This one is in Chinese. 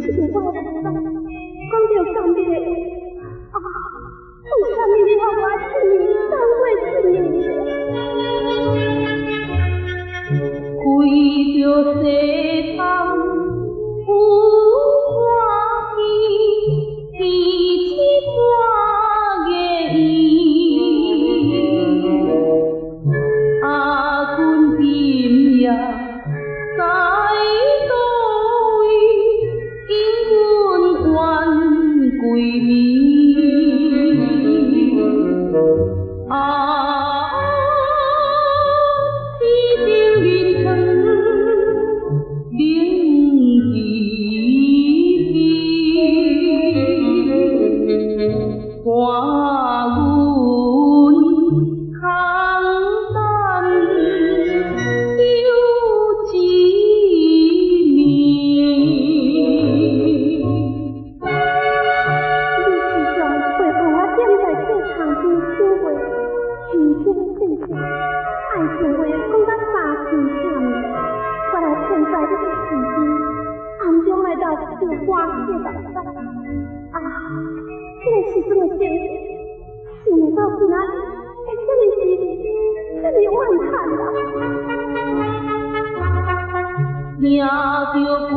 这个我的讲到今日，为什么你我一年当过一年？为着世上有欢喜，第七段的伊，阿君今夜在倒位？因阮愿归暝，只等日光明稀稀，看阮空等有一暝。你是上陪伴我踮在这场边生活，虚心正正，爱情话讲到三千遍，我来骗在你的身边，暗中来到小花谢目屎。这个时阵的情形，想到今仔日，会这么时，这么怨叹啦。听着歌。